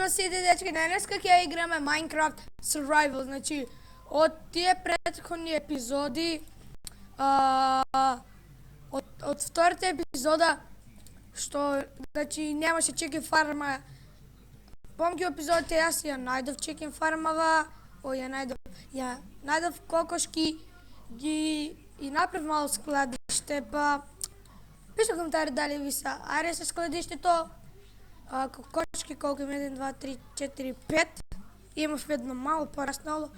Здраво сите дечки, денеска ќе играме Minecraft Survival, значи од тие претходни епизоди, од втората епизода, што, значи, немаше chicken farma, помги епизодите јас ја најдов chicken farmава, ја најдов кокошки, ги и направив мало складиште, па пишете коментари дали ви се ареса складиштето, кокошки колку има 1, 2, 3, 4, 5, имав едно мало пораснало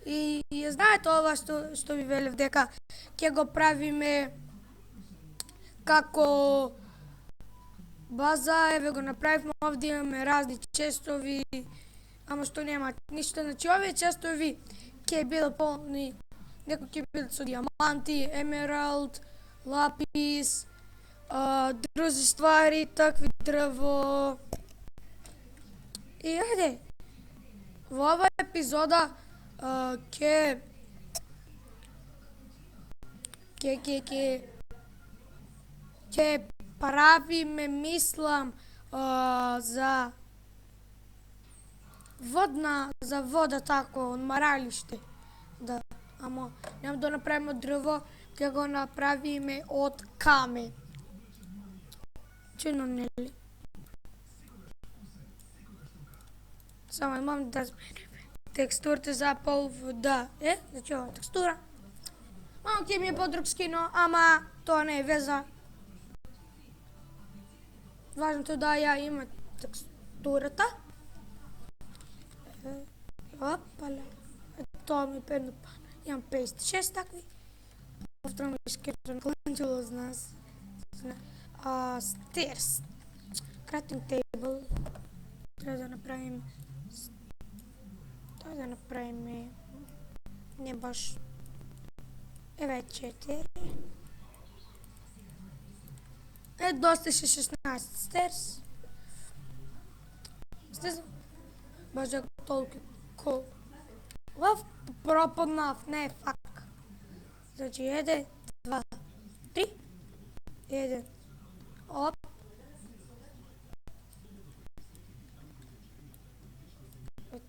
и ја знаете ова што ви велев дека ќе го правиме како база, еве го направивме овде, имаме разни честови, ама што нема ништо, значи овие честови ќе бидат полни, некои ќе бидат со диаманти, емералд, лапис, други ствари, такви дрво. И ајде, во оваа епизода ќе правиме, мислам, за вода тако, одмаралиште. Да, ама нема да направиме од дрво, ќе го направиме од камен. Чудно, нели? Само имам да смениме текстурата за пол вода. Значи ова текстура. Мало ќе ми е подруг скино, ама тоа не е веза. Важното да ја има текстурата. Опала. Тоа ми е педно па. Имам 56 такви. Повторно ми скечено кланчило з нас. Stairs. Crafting table. Треба да направим не баш еве 4. Доста ще 16 stairs. Стезам. Боже, толку лав пропаднав, не е фак. Значи 1, 2, 3. 1. Оп.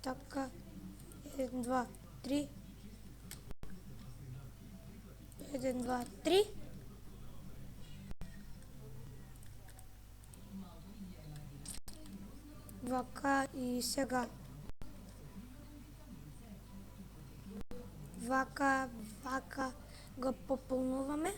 Така. 1, 2, 3. 1, 2, 3. Вака и сега. Вака го пополнуваме.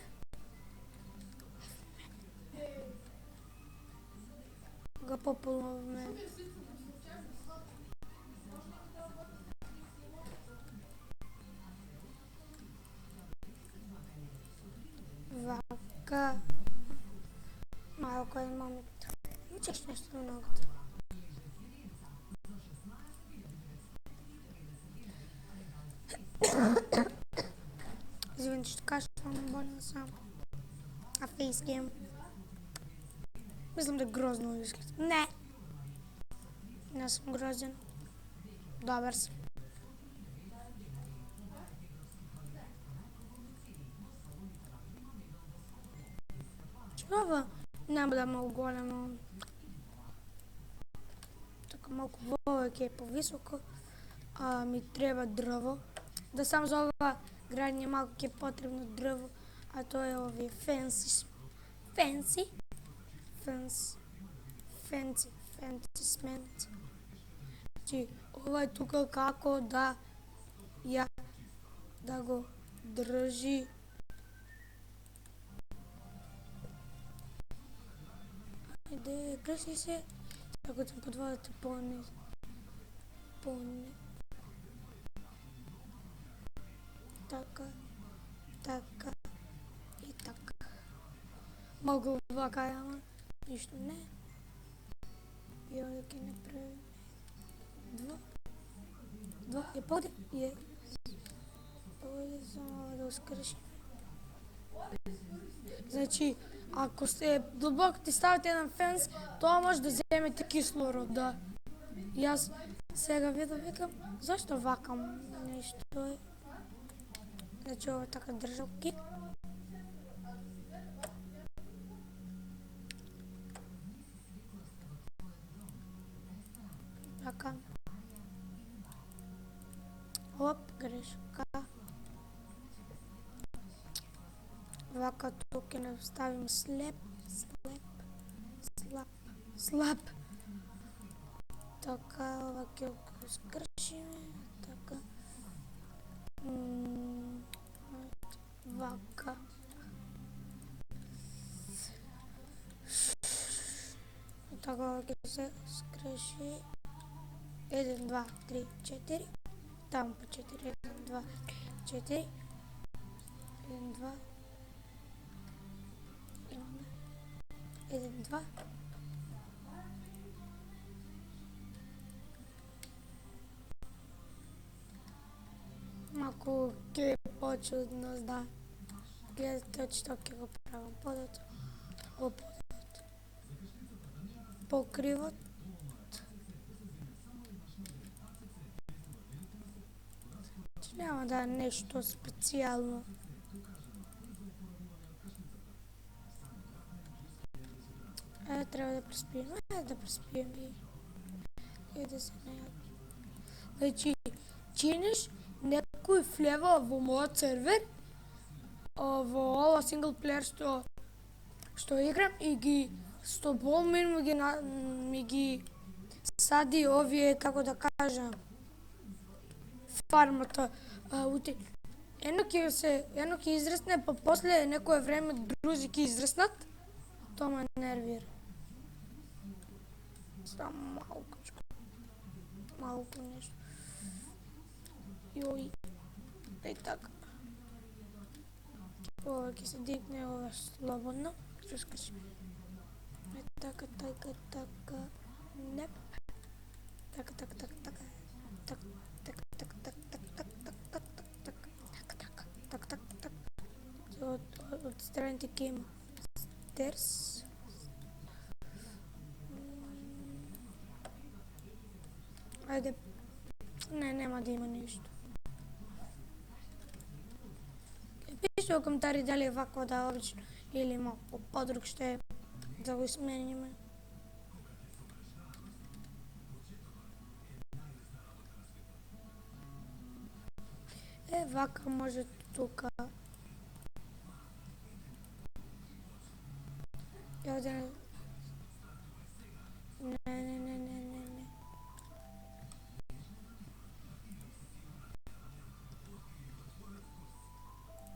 Вака. Малко имам. Учиш нещо много. Извините, ще кашлям, болен съм. Фейсгейм. Мислам да грозно изглежда. Не съм грозен. Добър съм. Чува, няма да е много големо. Така малко повече е по-високо. Ми трябва дрво. Да сам за ова градње малко ќе е потребно дрво, а тоа е овие fancy cement. Значи, ова е тука како да го држи. Ајде, крси се. Така сум под водата по-низ. Така и така. Малко вака, ама ништо не. И овде ќе направиме 2. Повеќе само да ускршим. Значи, ако сте длабоко ти ставите еден фенс, тоа може да земете кислород, да. Јас сега викам, зашто вакам нешто е? Значи ова така држалки. Така. Оп, грешка. Вака тук ќе не ставим слеп. Слаб. Така, ова ќе го скршиме. Така. Вака. Така ќе се скреши. 1, 2, 3, 4. Таму по 4. 1, 2, 3, 4. 1, 2. Имаме. 1, 2. Малку ќе е почудно, да. Гледате што ќе го правам подот. Оподот. Покривот. Нема да е нешто специјално. Треба да преспием. Да преспием и да се најавим. Значи, чиниш некој влева во мојот сервер, во ова синглплеер што играм и ги стоболмин ми ги сади овие, како да кажам, фармата. Едно ќе израсне, па после некое време друзи ќе израснат. Тоа ме нервира. Само малку нешто. Јој, така. Ова ќе се дигне, ова слободно. Што скажи? Така. Неп. Така. Од страните ќе има стерс. Ајде. Нема да има ништо. Пишете во коментари дали е вакво да обично или малку подруг што е да го смениме. Вака може тука. Не.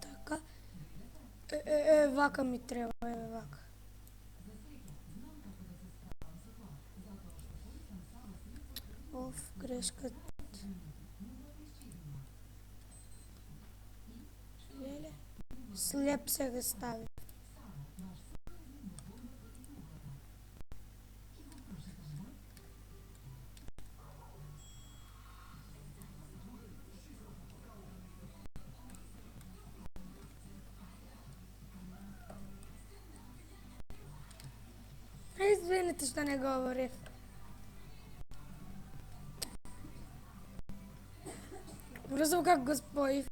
Така. Вака ми треба, вака. Грешка. Леле. Слеп се го стави. Извините што не говорев. Брзо как го споив.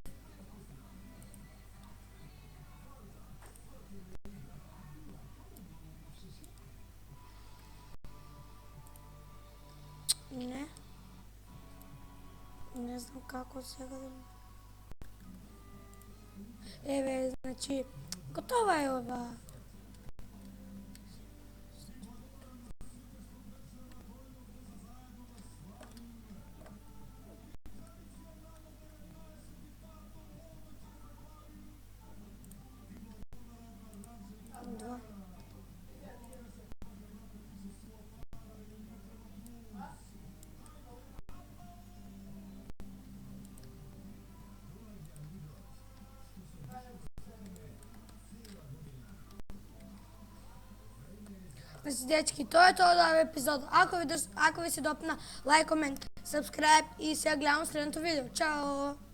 Не знам како сега да... Еве, значи, готова е ова. Значи, дечки, тоа е тоа од овој епизод. Ако ви се допна, лајк, комент, subscribe и сега гледам следното видео. Чао!